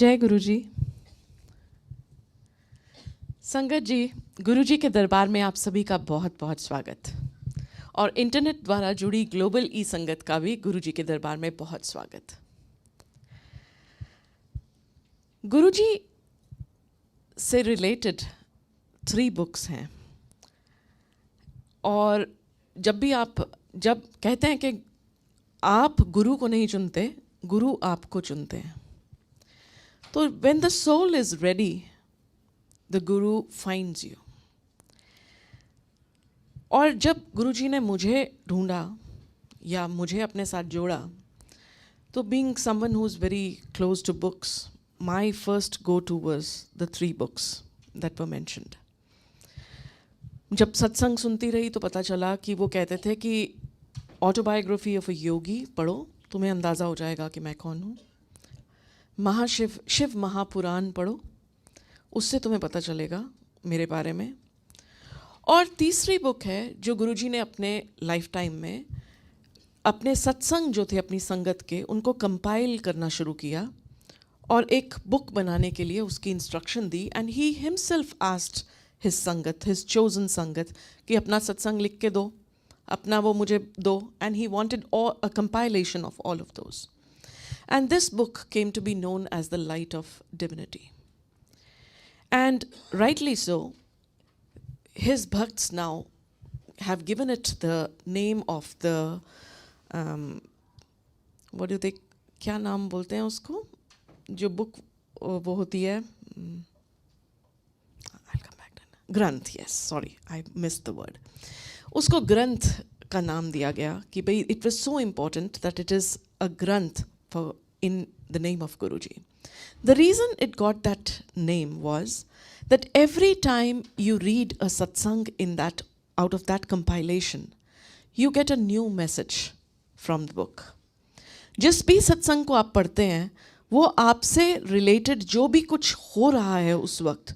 जय गुरुजी। संगत जी, गुरुजी के दरबार में आप सभी का बहुत बहुत स्वागत और इंटरनेट द्वारा जुड़ी ग्लोबल ई संगत का भी गुरुजी के दरबार में बहुत स्वागत। गुरुजी से रिलेटेड 3 बुक्स हैं और जब कहते हैं कि आप गुरु को नहीं चुनते, गुरु आपको चुनते हैं, तो when the soul is ready, the guru finds you. और जब गुरुजी ने मुझे ढूंढा या मुझे अपने साथ जोड़ा, तो being someone who is very close to books, my first go-to was the 3 books that were mentioned. जब सत्संग सुनती रही तो पता चला कि वो कहते थे कि ऑटोबायोग्राफी ऑफ अ योगी पढ़ो, तुम्हें अंदाज़ा हो जाएगा कि मैं कौन हूँ। शिव महापुराण पढ़ो, उससे तुम्हें पता चलेगा मेरे बारे में। और तीसरी बुक है जो गुरुजी ने अपने लाइफ टाइम में अपने सत्संग जो थे अपनी संगत के, उनको कंपाइल करना शुरू किया और एक बुक बनाने के लिए उसकी instruction the. And he himself asked his संगत, हिज चोजन संगत, कि अपना सत्संग लिख के दो, अपना वो मुझे दो। And he wanted a compilation of all of those. And this book came to be known as the Light of Divinity. And rightly so, his bhakts now have given it the name of the, what do they, क्या नाम बोलते हैं उसको, जो book वो होती है, I'll come back to it. ग्रंथ, yes, sorry, I missed the word. उसको ग्रंथ का नाम दिया गया कि भाई it was so important that it is a ग्रंथ for in the name of Guruji. The reason it got that name was that every time you read a satsang in that, out of that compilation, you get a new message from the book. जिस भी सत्संग को आप पढ़ते हैं, वो आपसे related जो भी कुछ हो रहा है उस वक्त,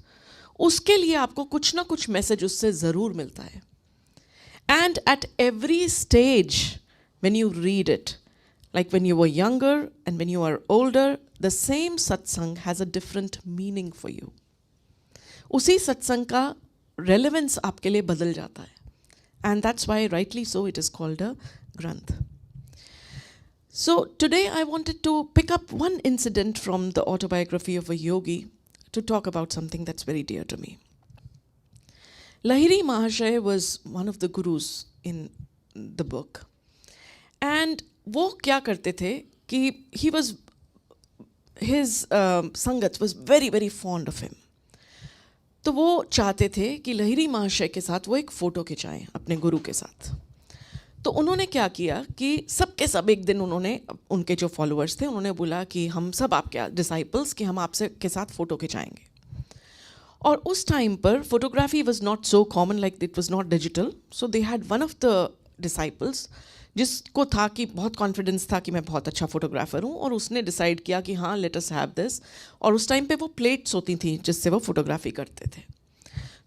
उसके लिए आपको कुछ ना कुछ मैसेज उससे ज़रूर मिलता है। And at every stage when you read it, like when you were younger and when you are older, the same satsang has a different meaning for you. उसी सत्संग का relevance आपके लिए बदल जाता है. And that's why rightly so it is called a granth. So today I wanted to pick up one incident from the autobiography of a yogi to talk about something that's very dear to me. Lahiri Mahashaya was one of the gurus in the book. And वो क्या करते थे कि he was, his संगत was very very fond of him. तो वो चाहते थे कि लहिरी महाशय के साथ वो एक फ़ोटो खिंचाएं अपने गुरु के साथ। तो उन्होंने क्या किया कि सबके सब एक दिन उन्होंने, उनके जो फॉलोअर्स थे, उन्होंने बोला कि हम सब आपके डिसाइपल्स, कि हम आपसे के साथ फ़ोटो खिंचाएंगे। और उस टाइम पर photography was not so common, like it was not digital. So they had one of the disciples जिसको था कि बहुत कॉन्फिडेंस था कि मैं बहुत अच्छा फोटोग्राफर हूँ, और उसने डिसाइड किया कि हाँ, लेट अस हैव दिस। और उस टाइम पे वो प्लेट्स होती थी जिससे वो फोटोग्राफी करते थे।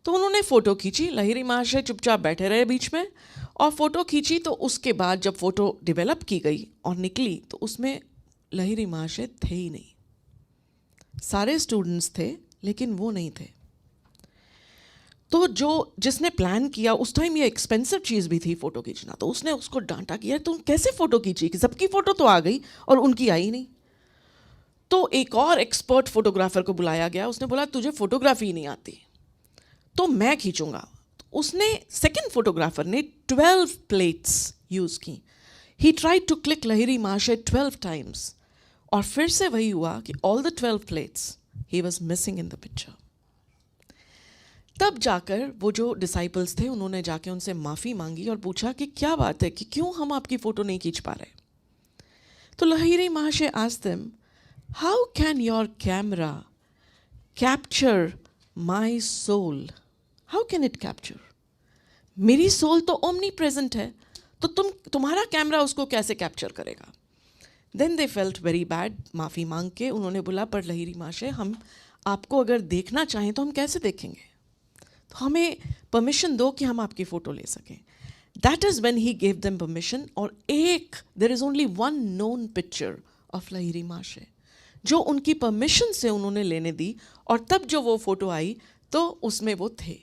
तो उन्होंने फ़ोटो खींची, लहिरी महाशय चुपचाप बैठे रहे बीच में और फ़ोटो खींची। तो उसके बाद जब फ़ोटो डेवलप की गई और निकली तो उसमें लहिरी महाशय थे ही नहीं। सारे स्टूडेंट्स थे लेकिन वो नहीं थे। तो जिसने प्लान किया, उस टाइम ये एक्सपेंसिव चीज़ भी थी फ़ोटो खींचना, तो उसने उसको डांटा कि यार तुम कैसे फ़ोटो खींची, कि सबकी फ़ोटो तो आ गई और उनकी आई नहीं। तो एक और एक्सपर्ट फोटोग्राफर को बुलाया गया। उसने बोला तुझे फ़ोटोग्राफी नहीं आती तो मैं खींचूंगा। तो उसने, सेकंड फोटोग्राफर ने 12 प्लेट्स यूज़ की। He tried to click Lahiri Mahasaya 12 times और फिर से वही हुआ कि all the 12 plates he was missing in the picture. तब जाकर वो जो डिसाइपल्स थे उन्होंने जाके उनसे माफ़ी मांगी और पूछा कि क्या बात है कि क्यों हम आपकी फ़ोटो नहीं खींच पा रहे। तो Lahiri Mahasaya asked them, how can your camera capture my soul? How can it capture? मेरी सोल तो ओमनी प्रेजेंट है, तो तुम्हारा कैमरा उसको कैसे कैप्चर करेगा? Then they felt very bad. माफ़ी मांग के उन्होंने बोला, पर लहिरी महाशय, हम आपको अगर देखना चाहें तो हम कैसे देखेंगे, तो हमें परमिशन दो कि हम आपकी फ़ोटो ले सकें। That is when he gave them permission. और there is only one known picture of Lahiri Mahasaya जो उनकी परमिशन से उन्होंने लेने दी, और तब जो वो फ़ोटो आई तो उसमें वो थे।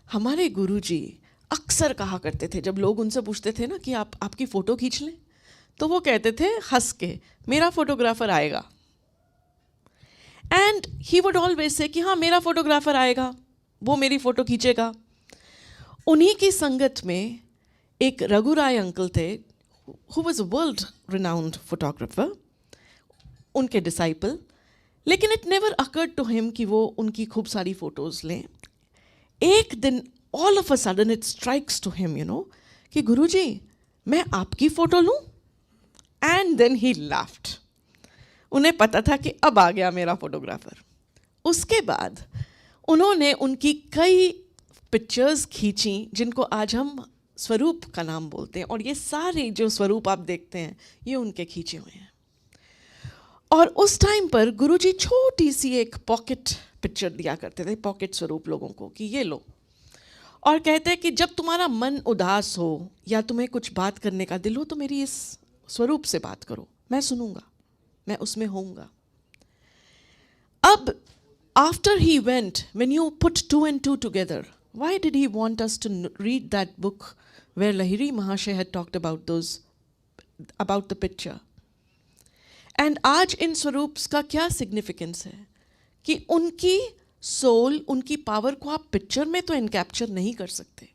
हमारे गुरुजी अक्सर कहा करते थे, जब लोग उनसे पूछते थे ना कि आपकी फ़ोटो खींच लें, तो वो कहते थे हंस के, मेरा फोटोग्राफर आएगा। And he would always say कि हाँ मेरा फोटोग्राफर आएगा, वो मेरी फ़ोटो खींचेगा। उन्हीं की संगत में एक रघु राय अंकल थे, who was a world renowned photographer, उनके डिसाइपल, लेकिन it never occurred to him कि वो उनकी खूब सारी फ़ोटोज़ लें। एक दिन all of a sudden it strikes to him, you know, कि गुरुजी मैं आपकी फ़ोटो लूँ? And then he laughed. उन्हें पता था कि अब आ गया मेरा फोटोग्राफर। उसके बाद उन्होंने उनकी कई पिक्चर्स खींची जिनको आज हम स्वरूप का नाम बोलते हैं, और ये सारे जो स्वरूप आप देखते हैं ये उनके खींचे हुए हैं। और उस टाइम पर गुरुजी छोटी सी एक पॉकेट पिक्चर दिया करते थे, पॉकेट स्वरूप लोगों को, कि ये लो, और कहते हैं कि जब तुम्हारा मन उदास हो या तुम्हें कुछ बात करने का दिल हो तो मेरी इस स्वरूप से बात करो, मैं सुनूंगा, मैं उसमें होऊंगा। अब after he went, when you put two and two together, why did he want us to read that book where Lahiri Mahashay had talked about the picture? And आज इन स्वरूप्स का क्या सिग्निफिकेंस है कि उनकी सोल, उनकी पावर को आप picture में तो एनकैप्चर नहीं कर सकते,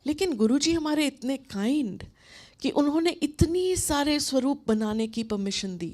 लेकिन गुरुजी हमारे इतने काइंड कि उन्होंने इतनी सारे स्वरूप बनाने की परमिशन दी